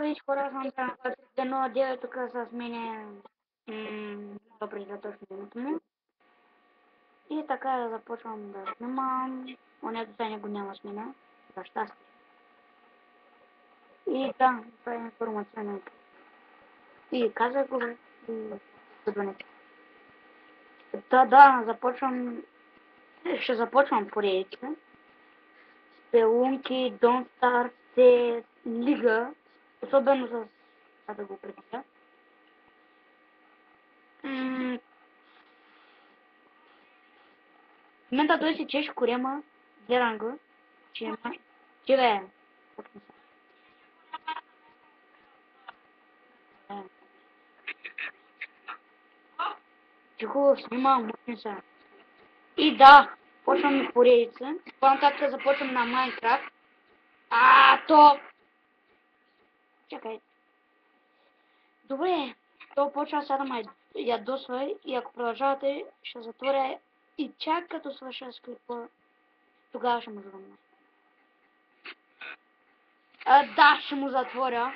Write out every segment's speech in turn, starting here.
Виж, хора съм там в 3.1.9 тук с мене въпреки точно името му. И така започвам да снимам. Онето сега го няма с мене. За щастие. И да, това е информационен. И казах го, и съдването. Да, започвам. Ще започвам поредица. Спелунки, Don't Start, CS, Лига. Особено с... да го прекратя. В момента той си чеше корема, гледам го, че има... Че бе, че хубаво снима, мъчни са. И да, почвам и поредица. По-нататък започвам на Майнкрафт. То... Чакай. Добре, то почва сега да ме ядосва и ако продължавате, ще затворя и чак като свърша с клипа, тогава ще му завърна. Да, ще му затворя.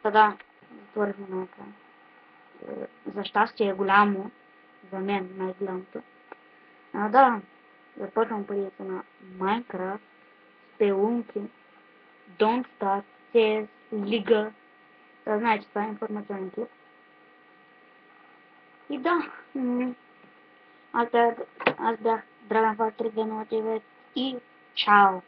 Да, затворихме на екран. За щастие е голямо. За мен най-голямото. Да, започвам поредица на Minecraft, Спелунки, Don't Start, CS, Лига. Да, знаете, това е информационен клип. И да, аз бях Dragonfly 3.9 и чао!